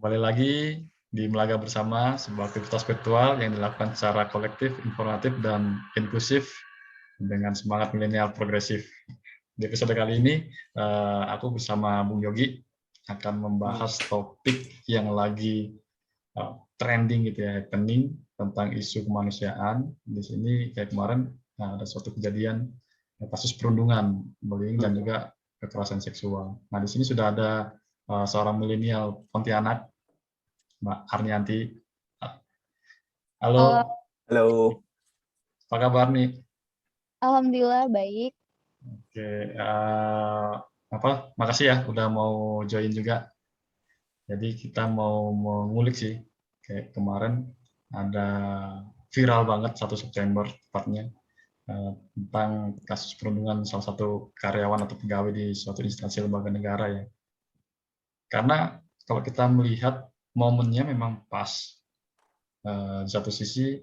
Kembali lagi di Melaga Bersama, sebuah aktivitas virtual yang dilakukan secara kolektif, informatif, dan inklusif dengan semangat milenial progresif. Di episode kali ini, aku bersama Bung Yogi akan membahas topik yang lagi trending gitu ya, happening tentang isu kemanusiaan. Di sini kayak kemarin ada suatu kejadian kasus perundungan, bullying dan juga kekerasan seksual. Nah, di sini sudah ada seorang milenial Pontianak, Mbak Arnianti. Halo, Halo, Halo. apa kabar nih? alhamdulillah baik. Oke, makasih ya udah mau join juga. Jadi kita mau mengulik sih, kayak kemarin ada viral banget 1 September tepatnya tentang kasus perundungan salah satu karyawan atau pegawai di suatu instansi lembaga negara ya. Karena kalau kita melihat momennya memang pas. Di satu sisi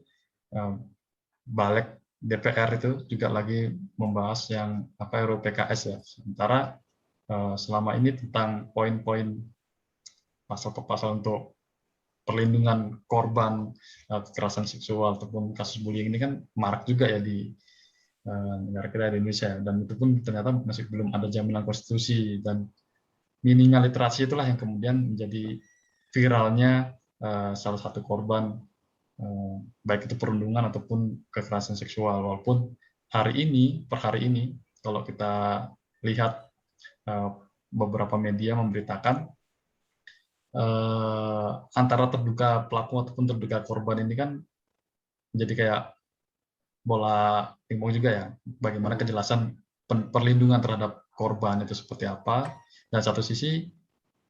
balik DPR itu juga lagi membahas yang RUU PKS ya. Sementara selama ini tentang poin-poin pasal per pasal untuk perlindungan korban kekerasan seksual ataupun kasus bullying ini kan marak juga ya di negara kita di Indonesia, dan itu pun ternyata masih belum ada jaminan konstitusi, dan minimnya literasi itulah yang kemudian menjadi viralnya salah satu korban baik itu perundungan ataupun kekerasan seksual. Walaupun per hari ini kalau kita lihat beberapa media memberitakan antara terduga pelaku ataupun terduga korban ini kan menjadi kayak bola pingpong juga ya, bagaimana kejelasan perlindungan terhadap korban itu seperti apa, dan satu sisi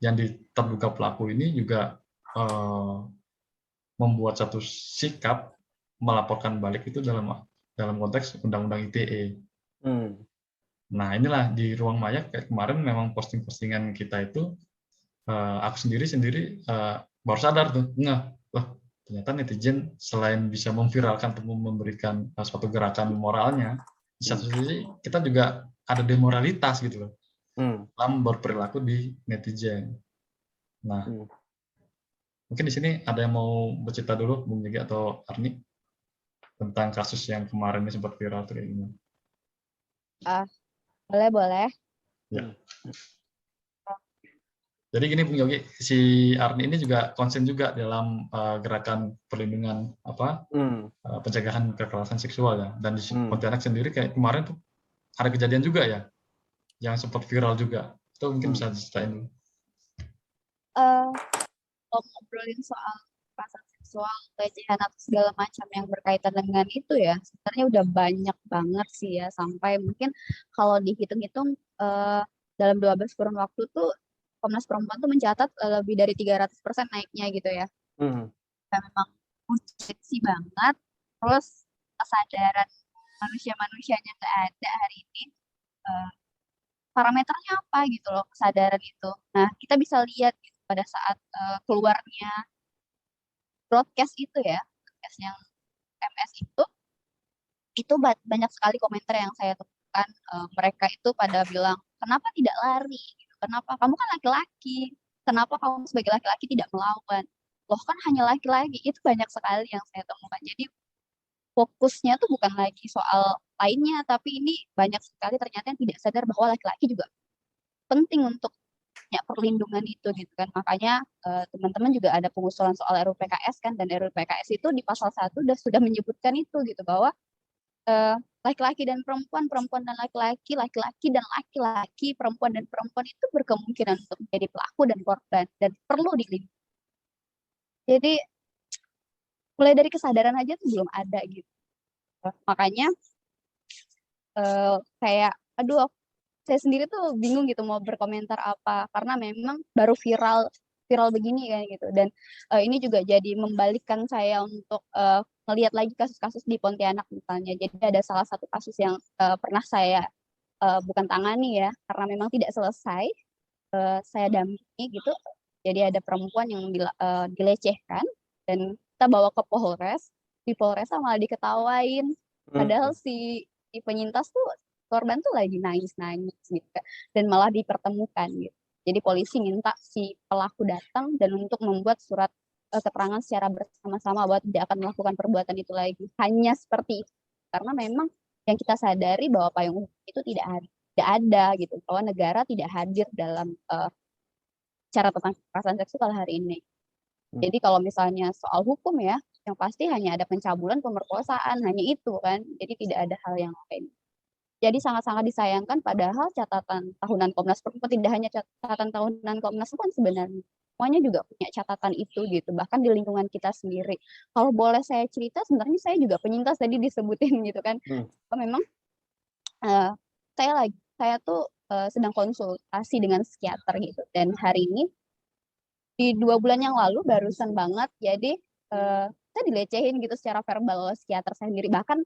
yang terduga pelaku ini juga membuat satu sikap melaporkan balik itu dalam konteks undang-undang ITE. Nah, inilah di ruang maya kayak kemarin memang posting-postingan kita itu aku sendiri baru sadar tuh, ternyata netizen selain bisa memviralkan atau memberikan suatu gerakan moralnya, di satu sisi kita juga ada demoralitas gitu loh dalam berperilaku di netizen. Nah, mungkin di sini ada yang mau bercerita dulu, Bung Yogi atau Arni, tentang kasus yang kemarin ini sempat viral tuh kayak gimana? Boleh. Ya. Jadi gini Bung Yogi, si Arni ini juga konsen juga dalam gerakan perlindungan pencegahan kekerasan seksual ya. Dan di Pontianak sendiri kayak kemarin tuh ada kejadian juga ya, yang sempat viral juga. Itu mungkin bisa diceritain dulu. Kalau ngobrolin soal kekerasan seksual, pelecehan atau segala macam yang berkaitan dengan itu ya, sebenarnya udah banyak banget sih ya, sampai mungkin kalau dihitung-hitung dalam 12 kurun waktu tuh Komnas Perempuan tuh mencatat lebih dari 300% naiknya gitu ya. Dan memang urgensi banget, terus kesadaran manusia-manusianya nggak ada hari ini. Parameternya apa gitu loh kesadaran itu. Nah, kita bisa lihat gitu, pada saat keluarnya broadcast itu ya, broadcast yang MS itu banyak sekali komentar yang saya temukan. Mereka itu pada bilang, kenapa tidak lari? Gitu. Kenapa? Kamu kan laki-laki. Kenapa kamu sebagai laki-laki tidak melawan? Loh kan hanya laki-laki. Itu banyak sekali yang saya temukan. Jadi fokusnya tuh bukan lagi soal lainnya, tapi ini banyak sekali ternyata yang tidak sadar bahwa laki-laki juga penting untuk ya, perlindungan itu gitu kan. Makanya teman-teman juga ada pengusulan soal RUU PKS kan, dan RUU PKS itu di pasal 1 sudah menyebutkan itu gitu, bahwa laki-laki dan perempuan, perempuan dan laki-laki, laki-laki dan laki-laki, perempuan dan perempuan itu berkemungkinan untuk menjadi pelaku dan korban dan perlu dilindungi. Jadi mulai dari kesadaran aja tuh belum ada gitu. Makanya kayak aduh, saya sendiri tuh bingung gitu mau berkomentar apa, karena memang baru viral begini kan gitu. Dan ini juga jadi membalikkan saya untuk melihat lagi kasus-kasus di Pontianak misalnya. Jadi ada salah satu kasus yang pernah saya bukan tangani ya, karena memang tidak selesai, saya dampingi gitu. Jadi ada perempuan yang dilecehkan dan kita bawa ke Polres, di Polres malah diketawain, padahal si penyintas tuh, korban tuh lagi nangis-nangis gitu, dan malah dipertemukan gitu. Jadi polisi minta si pelaku datang dan untuk membuat surat keterangan secara bersama-sama bahwa tidak akan melakukan perbuatan itu lagi. Hanya seperti itu. Karena memang yang kita sadari bahwa payung hukum itu tidak ada gitu, bahwa negara tidak hadir dalam cara tentang kekerasan seksual hari ini. Jadi kalau misalnya soal hukum ya, yang pasti hanya ada pencabulan, pemerkosaan, hanya itu kan. Jadi tidak ada hal yang lain. Jadi sangat-sangat disayangkan padahal catatan tahunan Komnas Perempuan tidak hanya catatan tahunan Komnas Perempuan sebenarnya. Semuanya juga punya catatan itu gitu, bahkan di lingkungan kita sendiri. Kalau boleh saya cerita, sebenarnya saya juga penyintas tadi disebutin gitu kan. Memang saya tuh sedang konsultasi dengan psikiater gitu, dan hari ini di 2 bulan yang lalu barusan banget, jadi saya dilecehin gitu secara verbal oleh psikiater saya sendiri, bahkan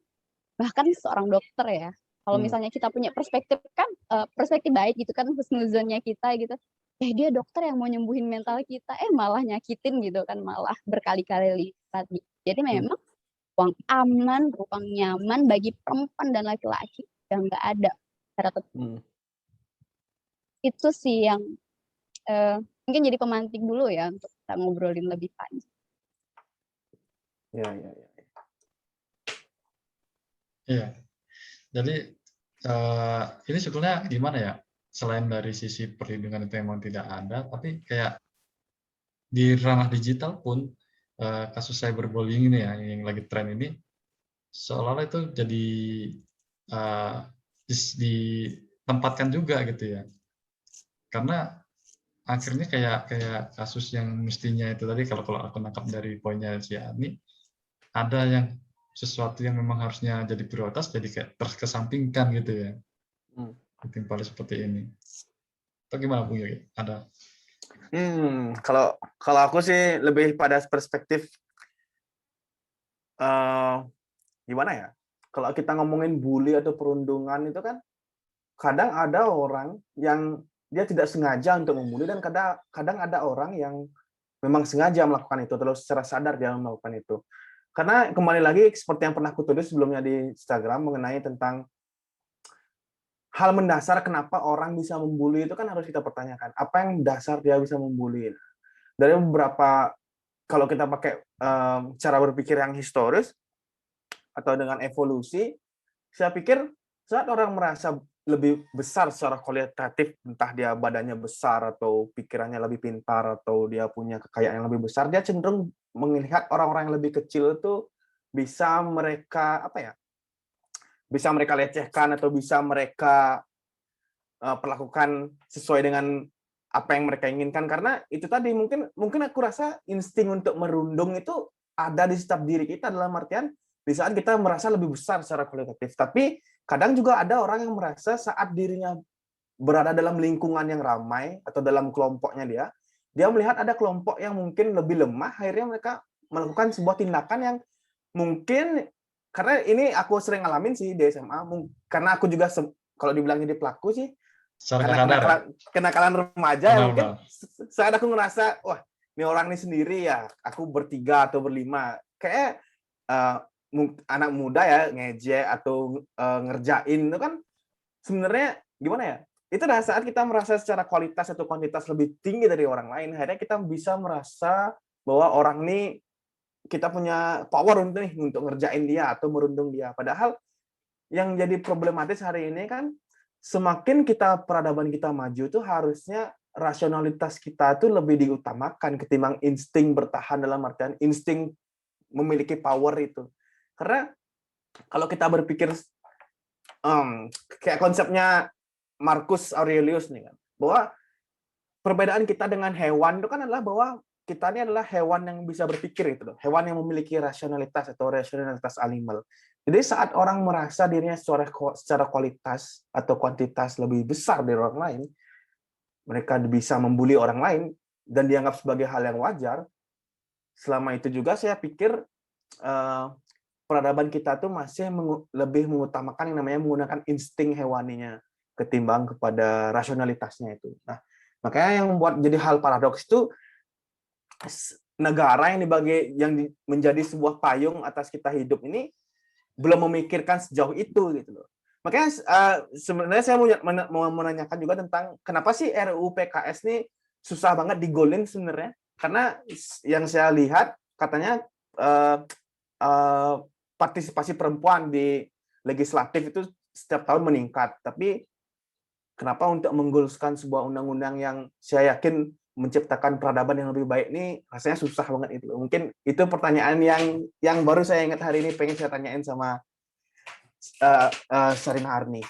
seorang dokter ya. Kalau misalnya kita punya perspektif kan, perspektif baik gitu kan, husnuzonnya kita gitu, dia dokter yang mau nyembuhin mental kita, malah nyakitin gitu kan, malah berkali-kali lipat. Jadi memang ruang aman, ruang nyaman bagi perempuan dan laki-laki yang nggak ada. Itu sih yang mungkin jadi pemantik dulu ya untuk kita ngobrolin lebih panjang. Iya. Jadi ini sebetulnya gimana ya? Selain dari sisi perlindungan itu memang tidak ada, tapi kayak di ranah digital pun kasus cyberbullying ini ya, yang lagi tren ini, seolah-olah itu jadi ditempatkan juga gitu ya. Karena akhirnya kayak kasus yang mestinya itu tadi, kalau aku nangkap dari poinnya si Ani, ada yang sesuatu yang memang harusnya jadi prioritas jadi kayak terkesampingkan gitu ya. Ditimpali seperti ini. Atau gimana Bung Yogi? Ada? Kalau aku sih lebih pada perspektif gimana ya? Kalau kita ngomongin bully atau perundungan itu kan kadang ada orang yang dia tidak sengaja untuk membuli, dan kadang ada orang yang memang sengaja melakukan itu, terus secara sadar dia melakukan itu. Karena kembali lagi seperti yang pernah aku tulis sebelumnya di Instagram mengenai tentang hal mendasar kenapa orang bisa membuli, itu kan harus kita pertanyakan. Apa yang dasar dia bisa membuli? Dari beberapa, kalau kita pakai cara berpikir yang historis atau dengan evolusi, saya pikir saat orang merasa lebih besar secara kualitatif, entah dia badannya besar atau pikirannya lebih pintar atau dia punya kekayaan yang lebih besar, dia cenderung melihat orang-orang yang lebih kecil itu bisa mereka lecehkan atau bisa mereka perlakukan sesuai dengan apa yang mereka inginkan. Karena itu tadi, mungkin aku rasa insting untuk merundung itu ada di setiap diri kita, dalam artian di saat kita merasa lebih besar secara kualitatif. Tapi kadang juga ada orang yang merasa saat dirinya berada dalam lingkungan yang ramai atau dalam kelompoknya dia melihat ada kelompok yang mungkin lebih lemah, akhirnya mereka melakukan sebuah tindakan yang mungkin, karena ini aku sering ngalamin sih di SMA, karena aku juga kalau dibilang jadi pelaku sih, karena kenakalan remaja ya, mungkin saat aku ngerasa, wah ini orang ini sendiri ya, aku bertiga atau berlima, kayak anak muda ya ngejek atau ngerjain itu kan sebenarnya gimana ya? Itu adalah saat kita merasa secara kualitas atau kuantitas lebih tinggi dari orang lain, akhirnya kita bisa merasa bahwa orang ini kita punya power untuk ngerjain dia atau merundung dia. Padahal yang jadi problematis hari ini kan, semakin peradaban kita maju tuh harusnya rasionalitas kita tuh lebih diutamakan ketimbang insting bertahan, dalam artian insting memiliki power itu. Karena kalau kita berpikir kayak konsepnya Marcus Aurelius nih kan, bahwa perbedaan kita dengan hewan itu kan adalah bahwa kita ini adalah hewan yang bisa berpikir itu loh, hewan yang memiliki rasionalitas atau rasionalitas animal. Jadi saat orang merasa dirinya secara kualitas atau kuantitas lebih besar dari orang lain, mereka bisa membuli orang lain dan dianggap sebagai hal yang wajar. Selama itu juga saya pikir peradaban kita tuh masih lebih mengutamakan yang namanya menggunakan insting hewaninya ketimbang kepada rasionalitasnya itu. Nah, makanya yang membuat jadi hal paradoks itu negara yang menjadi sebuah payung atas kita hidup ini belum memikirkan sejauh itu gitu loh. Makanya sebenarnya saya mau menanyakan juga tentang kenapa sih RUU PKS ini susah banget digolin sebenarnya. Karena yang saya lihat katanya partisipasi perempuan di legislatif itu setiap tahun meningkat. Tapi kenapa untuk menggolkan sebuah undang-undang yang saya yakin menciptakan peradaban yang lebih baik ini rasanya susah banget itu. Mungkin itu pertanyaan yang baru saya ingat hari ini pengen saya tanyain sama Sarina Arni.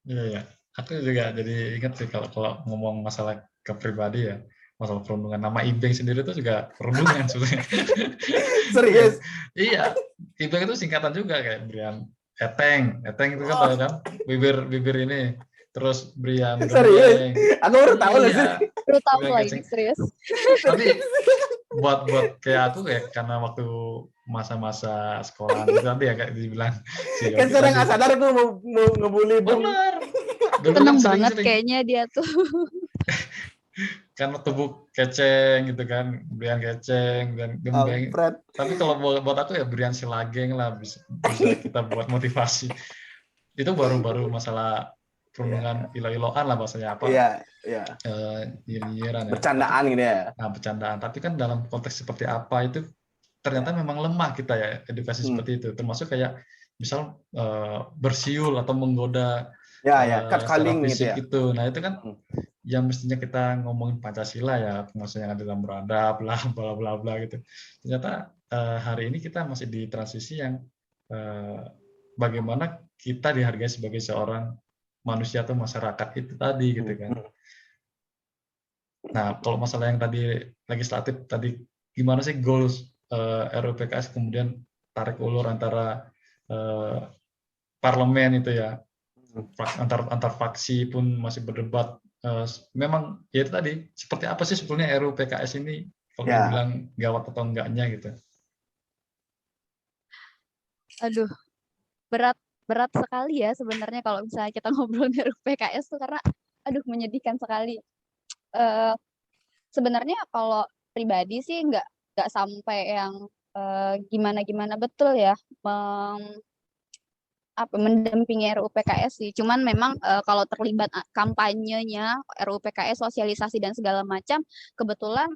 Iya. Aku juga jadi ingat sih kalau ngomong masalah ke pribadi ya, masalah perundungan. Nama Ibeng sendiri itu juga perundungan sebenarnya. Serius? Iya, Ibeng itu singkatan juga kayak Brian Eteng itu kan tahu kan, bibir ini. Terus Brian Serius? Gembeng. Aku baru tahu loh sih. Baru tahu Brian lagi, Keceng. serius. Tapi buat kayak aku kayak karena waktu masa-masa sekolah itu nanti ya kayak dibilang si Kan Yogi saya tadi. nggak sadar aku mau ngebully Bung. Benar. Dulu kan Seneng banget sering-sering kayaknya dia tuh. karena tubuh keceng gitu kan, Brian Keceng dan Gembeng. Alfred. Tapi kalau buat aku ya Brian Silageng lah bisa kita buat motivasi. Itu baru masalah perundungan ilo-iloan lah bahasanya apa. Iya. Nyinyiran ya. Bercandaan gitu ya. Nah, bercandaan. Tapi kan dalam konteks seperti apa itu ternyata memang lemah kita ya edukasi seperti itu. Termasuk kayak misal bersiul atau menggoda Ya, secara catcalling gitu fisik ya. itu. Nah, itu kan yang mestinya kita ngomongin Pancasila ya, maksudnya yang ada dalam beradab, bla bla bla gitu. Ternyata hari ini kita masih di transisi yang bagaimana kita dihargai sebagai seorang manusia atau masyarakat itu tadi gitu kan. Nah, kalau masalah yang tadi legislatif tadi gimana sih goals RUU PKS kemudian tarik ulur antara parlemen itu ya, antar faksi pun masih berdebat. Memang ya itu tadi seperti apa sih sebetulnya RUU PKS ini kalau dibilang gawat atau enggaknya gitu. Aduh, berat sekali ya sebenarnya kalau misalnya kita ngobrol RUU PKS tuh karena menyedihkan sekali. Sebenarnya kalau pribadi sih nggak sampai yang gimana betul ya mendampingi RUU PKS sih. Cuman memang kalau terlibat kampanyenya RUU PKS, sosialisasi dan segala macam, kebetulan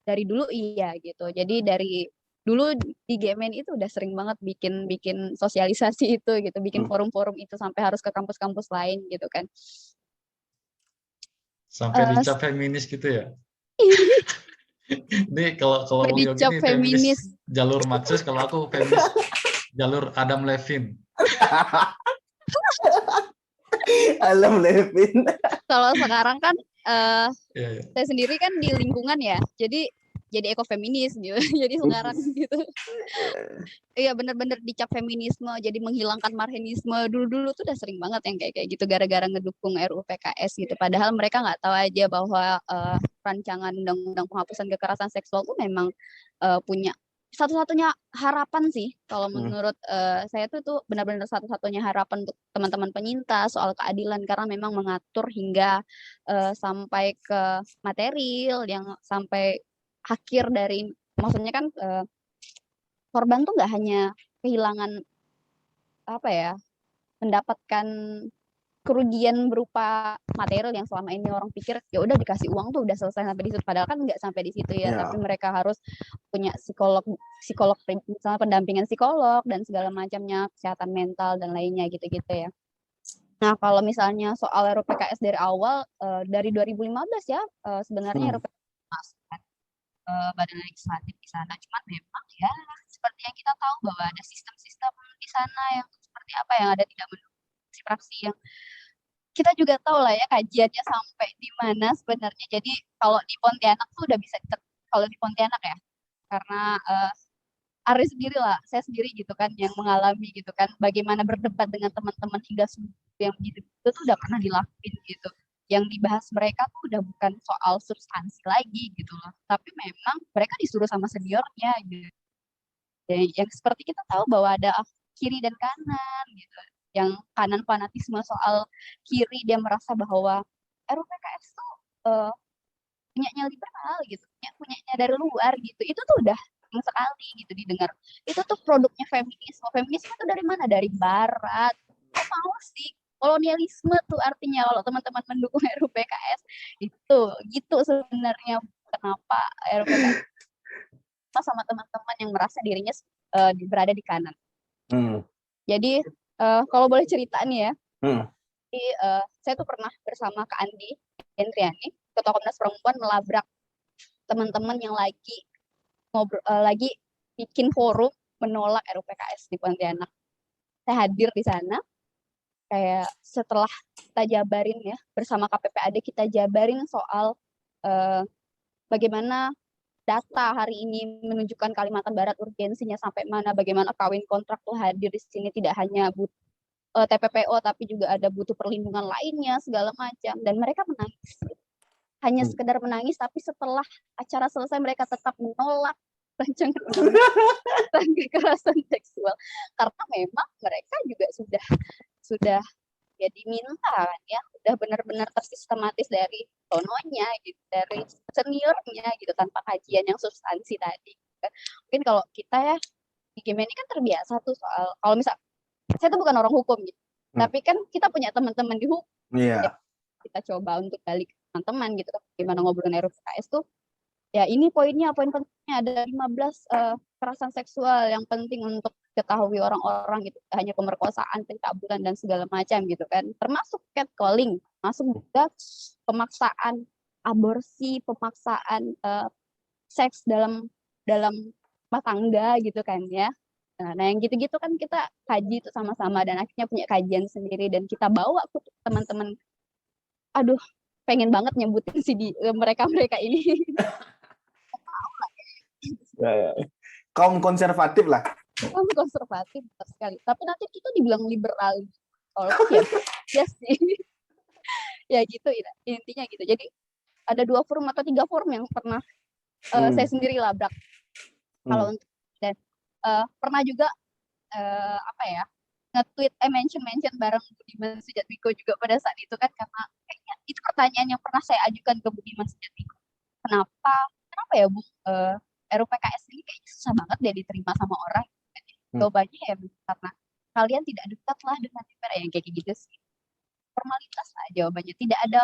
dari dulu iya gitu. Jadi dari dulu di GMN itu udah sering banget bikin sosialisasi itu gitu, bikin forum-forum itu sampai harus ke kampus-kampus lain gitu kan. Sampai dicap feminis gitu ya. Ini kalau Yogi ini feminis jalur Marxis, kalau aku feminis jalur Adam Levine. Adam Levine. Kalau sekarang kan saya sendiri kan di lingkungan ya, jadi ekofeminis gitu. Jadi sekarang gitu. Iya benar-benar dicap feminisme, jadi menghilangkan marxisme. Dulu tuh udah sering banget yang kayak gitu gara-gara ngedukung RUU PKS gitu. Padahal mereka nggak tahu aja bahwa rancangan undang-undang penghapusan kekerasan seksual tuh memang punya satu-satunya harapan sih kalau menurut saya tuh benar-benar satu-satunya harapan untuk teman-teman penyintas soal keadilan, karena memang mengatur hingga sampai ke material yang sampai akhir dari, maksudnya kan korban tuh nggak hanya kehilangan mendapatkan kerugian berupa material yang selama ini orang pikir ya udah dikasih uang tuh udah selesai sampai di situ, padahal kan nggak sampai di situ ya. Tapi mereka harus punya psikolog misalnya pendampingan psikolog dan segala macamnya, kesehatan mental dan lainnya gitu-gitu ya. Nah kalau misalnya soal RUU PKS dari awal dari 2015 ya sebenarnya RUU PKS masuk kan badan legislatif di sana, cuman memang ya seperti yang kita tahu bahwa ada sistem-sistem di sana yang seperti apa yang ada tidak mendukung fraksi yang kita juga tahu lah ya kajiannya sampai di mana sebenarnya. Jadi kalau di Pontianak tuh udah bisa kalau di Pontianak ya, karena Ari sendiri lah, saya sendiri gitu kan yang mengalami gitu kan bagaimana berdebat dengan teman-teman hingga yang gitu itu tuh udah pernah dilakuin gitu. Yang dibahas mereka tuh udah bukan soal substansi lagi gitu loh, tapi memang mereka disuruh sama seniornya gitu. Yang seperti kita tahu bahwa ada kiri dan kanan gitu. Yang kanan fanatisme soal kiri, dia merasa bahwa RUU PKS tuh punyanya liberal gitu, punyanya dari luar gitu. Itu tuh udah sering sekali gitu didengar. Itu tuh produknya feminisme. Feminisme itu dari mana? Dari barat. Kok mau sih? Kolonialisme tuh artinya kalau teman-teman mendukung RUU PKS itu gitu sebenarnya kenapa RUU PKS sama teman-teman yang merasa dirinya berada di kanan. Jadi kalau boleh cerita nih ya, jadi, saya tuh pernah bersama Kak Andi Hendriani, Ketua Komnas Perempuan, melabrak teman-teman yang lagi lagi bikin forum menolak RUU PKS di Pontianak. Saya hadir di sana, kayak setelah kita jabarin ya bersama KPPAD, kita jabarin soal bagaimana data hari ini menunjukkan Kalimantan Barat urgensinya sampai mana, bagaimana kawin kontrak tuh hadir di sini tidak hanya TPPO tapi juga ada butuh perlindungan lainnya segala macam, dan mereka menangis. Hanya sekedar menangis, tapi setelah acara selesai mereka tetap menolak rancangan undang-undang kekerasan seksual karena memang mereka juga sudah ya diminta kan ya, udah benar-benar tersistematis dari sononya gitu, dari seniornya gitu, tanpa kajian yang substansi tadi. Mungkin kalau kita ya di game ini kan terbiasa tuh soal, kalau misal saya tuh bukan orang hukum gitu, tapi kan kita punya teman-teman di hukum. Kita coba untuk balik teman-teman gitu, gimana ngobrolin RUU PKS tuh. Ya ini poinnya, poin pentingnya ada 15 kekerasan seksual yang penting untuk ketahui orang-orang gitu, hanya pemerkosaan, pencabulan dan segala macam gitu kan, termasuk catcalling, masuk juga pemaksaan aborsi, pemaksaan seks dalam rumah tangga gitu kan ya. Nah yang gitu-gitu kan kita kaji itu sama-sama dan akhirnya punya kajian sendiri dan kita bawa ke teman-teman. Aduh, pengen banget nyebutin mereka ini. Kaum konservatif lah. Kaum konservatif sekali. Tapi nanti kita dibilang liberal. Kalau ya sih. Ya gitu intinya gitu. Jadi ada 2 forum atau 3 forum yang pernah saya sendiri labrak. Kalau untuk dan pernah juga apa ya, nge-tweet mention bareng Budiman Sujatmiko juga pada saat itu kan, karena kayaknya itu pertanyaan yang pernah saya ajukan ke Budiman Sujatmiko. Kenapa ya Bu, RUU PKS ini kayaknya susah banget deh diterima sama orang. Jawabannya ya karena kalian tidak dekat lah dengan DPR, yang kayak gitu sih. Formalitas lah jawabannya. Tidak ada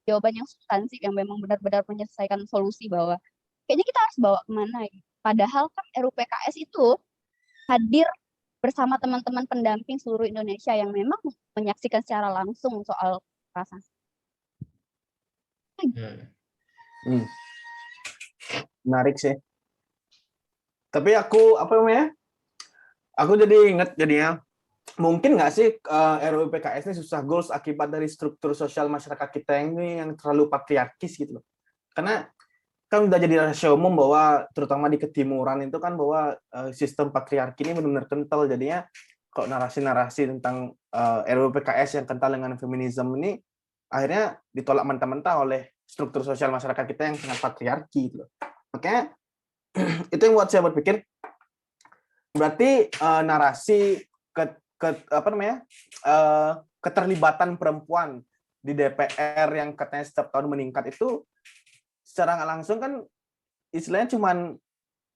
jawaban yang substansi yang memang benar-benar menyelesaikan solusi bahwa kayaknya kita harus bawa kemana gitu. Padahal kan RUU PKS itu hadir bersama teman-teman pendamping seluruh Indonesia yang memang menyaksikan secara langsung soal kekerasan. Menarik sih. Tapi aku aku jadi ingat jadinya, mungkin nggak sih RUU PKS ini susah goals akibat dari struktur sosial masyarakat kita yang terlalu patriarkis gitu loh. Karena kan udah jadi rahasia umum bahwa terutama di ketimuran itu kan bahwa sistem patriarki ini benar-benar kental. Jadinya kok narasi-narasi tentang RUU PKS yang kental dengan feminisme ini akhirnya ditolak mentah-mentah oleh struktur sosial masyarakat kita yang sangat patriarki gitu loh. Makanya itu yang buat saya berpikir, berarti narasi keterlibatan perempuan di DPR yang katanya setiap tahun meningkat itu secara nggak langsung kan istilahnya cuman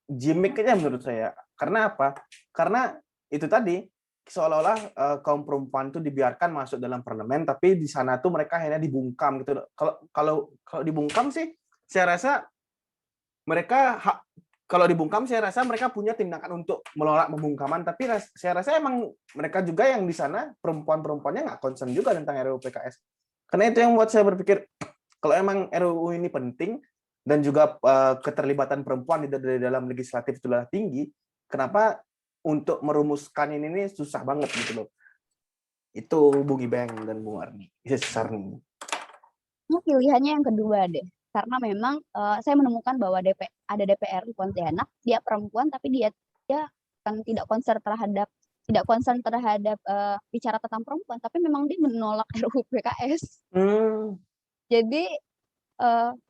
gimmick aja menurut saya. Karena apa? Karena itu tadi seolah-olah kaum perempuan itu dibiarkan masuk dalam parlemen, tapi di sana tuh mereka akhirnya dibungkam gitu. Kalau dibungkam sih, saya rasa mereka kalau dibungkam saya rasa mereka punya tindakan untuk menolak pembungkaman, tapi saya rasa emang mereka juga yang di sana perempuan-perempuannya nggak concern juga tentang RUU PKS. Karena itu yang membuat saya berpikir, kalau emang RUU ini penting dan juga keterlibatan perempuan di dalam legislatif itu tinggi, kenapa untuk merumuskan ini susah banget gitu loh. Itu Bung Ibeng dan Bung Arni. Besar nih. Pilihannya yang kedua deh. Karena memang saya menemukan bahwa ada DPR di Pontianak, dia perempuan tapi dia kan tidak concern terhadap bicara tentang perempuan, tapi memang dia menolak RUU PKS. Jadi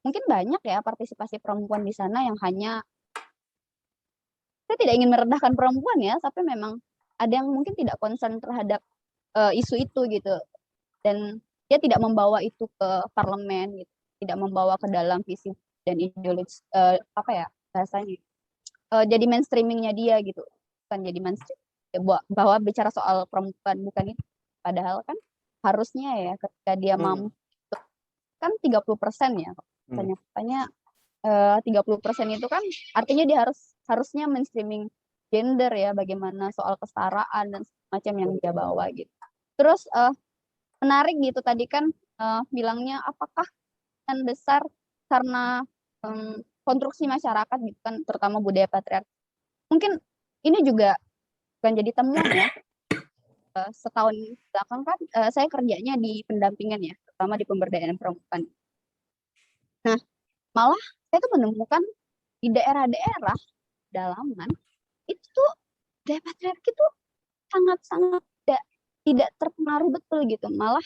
mungkin banyak ya partisipasi perempuan di sana yang hanya, saya tidak ingin merendahkan perempuan ya, tapi memang ada yang mungkin tidak concern terhadap isu itu gitu, dan dia tidak membawa itu ke parlemen gitu, tidak membawa ke dalam visi dan ideologi bahasanya jadi mainstreamingnya dia gitu, bukan jadi mainstream ya, bahwa bicara soal perempuan bukan itu, padahal kan harusnya ya ketika dia mampu kan 30% ya katanya 30% itu kan artinya dia harusnya mainstreaming gender ya, bagaimana soal kesetaraan dan macam yang dia bawa gitu. Terus menarik gitu tadi kan bilangnya apakah yang besar karena konstruksi masyarakat gitu kan, terutama budaya patriarki. Mungkin ini juga bukan jadi temuan ya. Setahun belakang kan saya kerjanya di pendampingan ya, terutama di pemberdayaan perempuan. Nah, malah saya tuh menemukan di daerah-daerah dalaman itu tuh budaya patriarki tuh sangat-sangat tidak terpengaruh betul gitu. Malah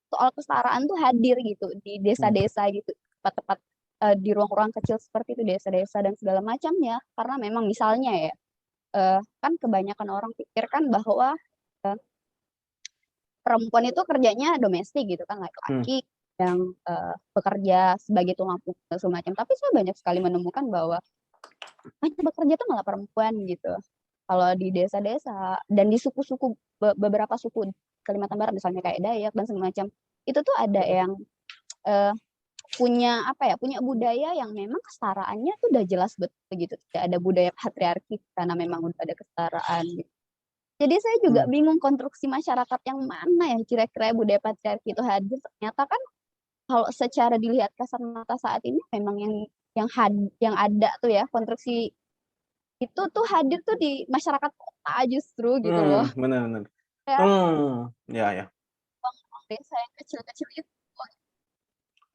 soal kesetaraan tuh hadir gitu di desa-desa gitu, tempat-tempat di ruang-ruang kecil seperti itu, desa-desa dan segala macamnya. Karena memang misalnya ya, kan kebanyakan orang pikirkan bahwa perempuan itu kerjanya domestik gitu kan, laki-laki yang bekerja sebagai tulang punggung dan semacam. Tapi saya banyak sekali menemukan bahwa banyak bekerja tuh malah perempuan gitu. Kalau di desa-desa dan di suku-suku, beberapa suku Kalimantan Barat misalnya kayak Dayak dan semacam, itu tuh ada yang punya budaya yang memang kesetaraannya tuh udah jelas betul gitu. Tidak ada budaya patriarki karena memang udah ada kesetaraan gitu. Jadi saya juga bingung konstruksi masyarakat yang mana yang kira-kira budaya patriarki itu hadir. Ternyata kan kalau secara dilihat kasat mata saat ini memang yang ada tuh ya, konstruksi itu tuh hadir tuh di masyarakat kota justru gitu loh. Benar-benar. Ya. Desa yang kecil-kecil itu.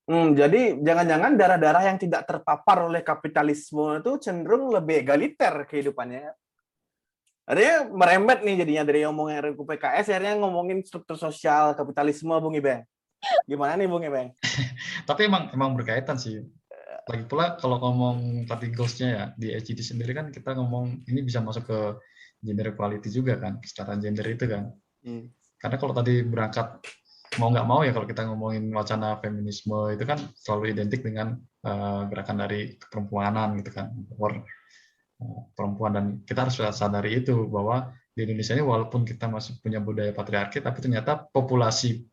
Jadi jangan-jangan daerah-daerah yang tidak terpapar oleh kapitalisme itu cenderung lebih egaliter kehidupannya. Artinya merembet nih jadinya dari ngomongin RUU PKS akhirnya ngomongin struktur sosial kapitalisme, Bung Ibeng. Gimana nih Bung Ibeng? Tapi emang berkaitan sih. Lagi pula kalau ngomong tadi goals-nya ya, di HGD sendiri kan kita ngomong ini bisa masuk ke gender equality juga kan, kesetaraan gender itu kan. Karena kalau tadi berangkat mau nggak mau ya, kalau kita ngomongin wacana feminisme itu kan selalu identik dengan gerakan dari keperempuanan gitu kan, perempuan, dan kita harus sadari itu bahwa di Indonesia ini walaupun kita masih punya budaya patriarki, tapi ternyata populasi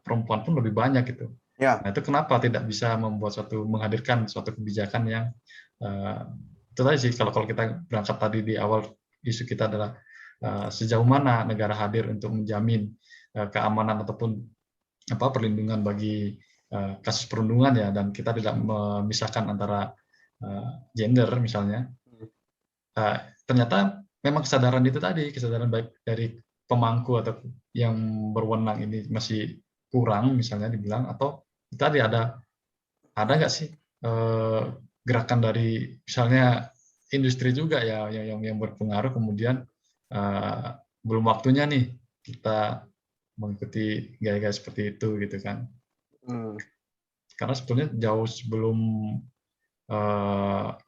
perempuan pun lebih banyak gitu. Ya. Nah itu kenapa tidak bisa menghadirkan suatu kebijakan yang itu tadi sih, kalau kita berangkat tadi di awal isu kita adalah sejauh mana negara hadir untuk menjamin keamanan ataupun perlindungan bagi kasus perundungan ya, dan kita tidak memisahkan antara gender misalnya. Ternyata memang kesadaran itu tadi, kesadaran baik dari pemangku atau yang berwenang ini masih kurang misalnya dibilang, atau tadi ada nggak sih gerakan dari misalnya industri juga ya yang berpengaruh, kemudian belum waktunya nih kita mengikuti gaya-gaya seperti itu gitu kan. Karena sebetulnya jauh sebelum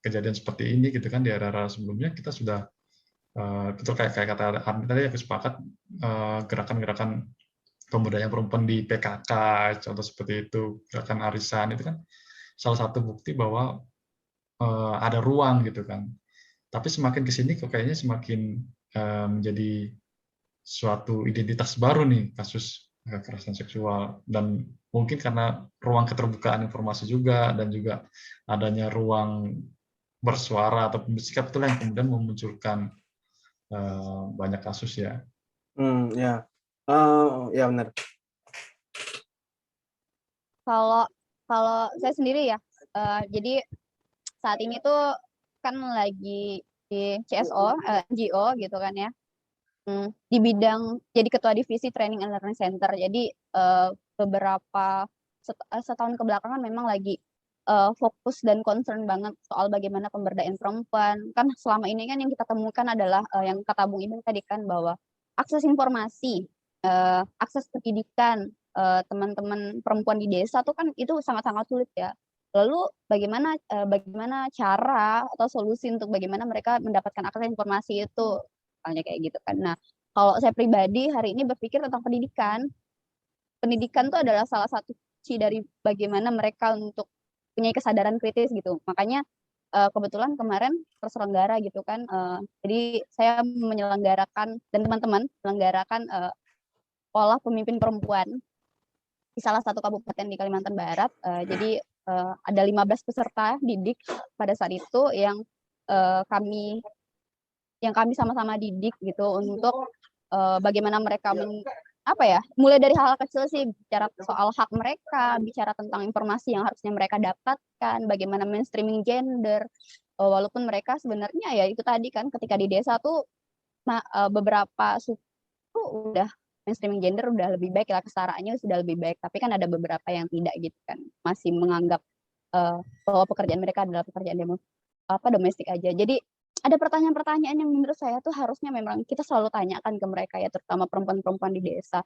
kejadian seperti ini gitu kan, di era-era sebelumnya kita sudah betul kayak kata Armin tadi, aku sepakat, gerakan-gerakan pemberdayaan perempuan di PKK contoh seperti itu, gerakan arisan itu kan salah satu bukti bahwa ada ruang gitu kan. Tapi semakin kesini kok kayaknya semakin menjadi suatu identitas baru nih kasus kekerasan seksual, dan mungkin karena ruang keterbukaan informasi juga dan juga adanya ruang bersuara atau bersikap itulah yang kemudian memunculkan banyak kasus ya. Ya benar. Kalau saya sendiri ya, jadi saat ini tuh kan lagi di CSO, NGO gitu kan ya, di bidang jadi ketua divisi Training and Learning Center. Jadi beberapa setahun kebelakangan memang lagi fokus dan concern banget soal bagaimana pemberdayaan perempuan. Kan selama ini kan yang kita temukan adalah yang kata Bung Ibeng tadi kan, bahwa akses informasi, akses pendidikan teman-teman perempuan di desa tuh kan itu sangat-sangat sulit ya. Lalu bagaimana cara atau solusi untuk bagaimana mereka mendapatkan akses informasi itu, misalnya kayak gitu kan. Nah, kalau saya pribadi hari ini berpikir tentang pendidikan. Pendidikan itu adalah salah satu kunci dari bagaimana mereka untuk punya kesadaran kritis gitu. Makanya kebetulan kemarin terselenggara gitu kan. Jadi saya menyelenggarakan dan teman-teman menyelenggarakan sekolah pemimpin perempuan di salah satu kabupaten di Kalimantan Barat. Jadi ada 15 peserta didik pada saat itu yang kami sama-sama didik gitu untuk bagaimana mereka mulai dari hal kecil sih, bicara soal hak mereka, bicara tentang informasi yang harusnya mereka dapatkan, bagaimana mainstreaming gender, walaupun mereka sebenarnya ya itu tadi kan ketika di desa tuh beberapa suku udah mainstreaming gender udah lebih baik lah, kesetaraannya sudah lebih baik, tapi kan ada beberapa yang tidak gitu kan, masih menganggap bahwa pekerjaan mereka adalah pekerjaan domestik aja. Jadi ada pertanyaan-pertanyaan yang menurut saya tuh harusnya memang kita selalu tanyakan ke mereka ya, terutama perempuan-perempuan di desa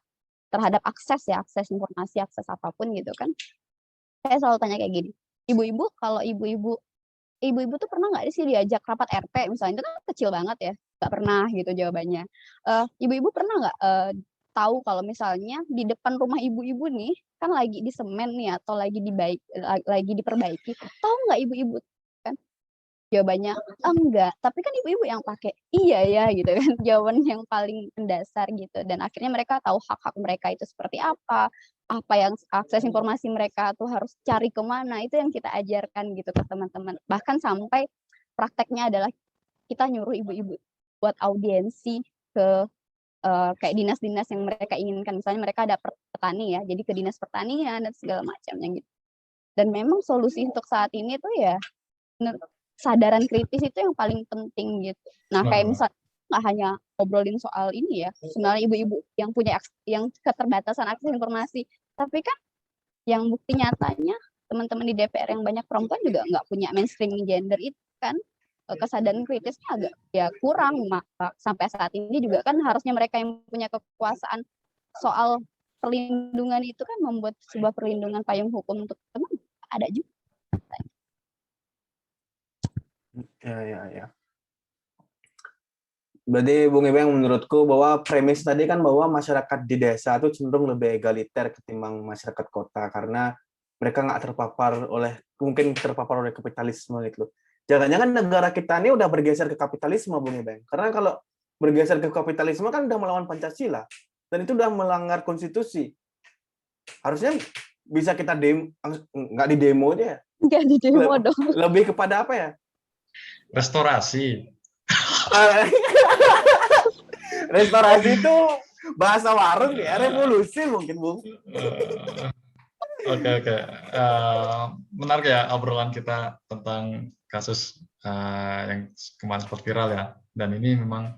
terhadap akses informasi, akses apapun gitu kan. Saya selalu tanya kayak gini, ibu-ibu kalau ibu-ibu tuh pernah nggak sih diajak rapat RT misalnya, itu kan kecil banget ya, nggak pernah gitu jawabannya. Ibu-ibu pernah nggak tahu kalau misalnya di depan rumah ibu-ibu nih kan lagi di semen nih atau lagi diperbaiki, tahu nggak ibu-ibu kan? Jawabannya enggak, tapi kan ibu-ibu yang pakai iya ya gitu kan, jawaban yang paling mendasar gitu, dan akhirnya mereka tahu hak-hak mereka itu seperti apa yang akses informasi mereka tuh harus cari kemana, itu yang kita ajarkan gitu ke teman-teman. Bahkan sampai prakteknya adalah kita nyuruh ibu-ibu buat audiensi ke kayak dinas-dinas yang mereka inginkan, misalnya mereka ada petani ya, jadi ke dinas pertanian dan segala macamnya gitu. Dan memang solusi untuk saat ini tuh ya kesadaran kritis itu yang paling penting gitu. Nah, kayak misalnya nggak hanya ngobrolin soal ini ya, sebenarnya ibu-ibu yang punya yang keterbatasan akses informasi, tapi kan yang bukti nyatanya teman-teman di DPR yang banyak perempuan juga nggak punya mainstream gender itu kan, kesadaran kritisnya agak ya kurang. Maka sampai saat ini juga kan harusnya mereka yang punya kekuasaan soal perlindungan itu kan membuat sebuah perlindungan payung hukum untuk teman ada juga. Ya. Berarti Bung Ibeng, menurutku bahwa premis tadi kan bahwa masyarakat di desa itu cenderung lebih egaliter ketimbang masyarakat kota karena mereka nggak terpapar oleh kapitalisme gitu. Jangan-jangan negara kita ini udah bergeser ke kapitalisme, Bung Ibeng. Karena kalau bergeser ke kapitalisme kan udah melawan Pancasila dan itu udah melanggar konstitusi. Harusnya bisa kita nggak di demo aja ya. Nggak di demo dong. Lebih kepada apa ya? Restorasi. Restorasi itu bahasa warung ya, revolusi mungkin, Bung. Oke. Menarik ya obrolan kita tentang kasus yang kemarin sempat viral ya. Dan ini memang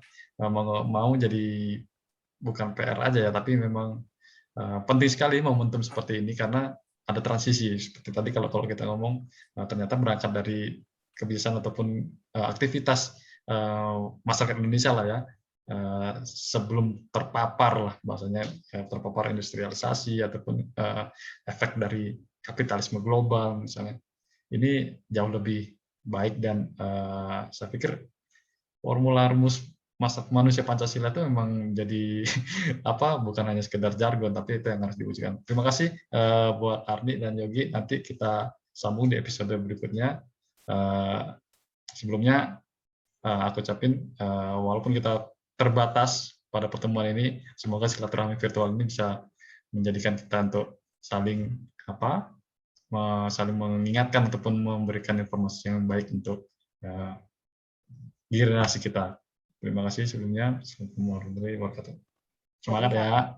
mau jadi bukan PR aja ya, tapi memang penting sekali momentum seperti ini karena ada transisi. Seperti tadi kalau kita ngomong ternyata berangkat dari kebiasaan ataupun aktivitas masyarakat Indonesia lah ya, sebelum terpapar lah bahasanya, terpapar industrialisasi ataupun efek dari kapitalisme global misalnya, ini jauh lebih baik. Dan saya pikir formula rumus manusia Pancasila itu memang jadi bukan hanya sekedar jargon, tapi itu yang harus diwujudkan. Terima kasih buat Ardi dan Yogi. Nanti kita sambung di episode berikutnya. Sebelumnya aku ucapin walaupun kita terbatas pada pertemuan ini, semoga silaturahmi virtual ini bisa menjadikan kita untuk saling mengingatkan ataupun memberikan informasi yang baik untuk generasi kita. Terima kasih sebelumnya. Assalamualaikum warahmatullahi wabarakatuh. Semangat ya.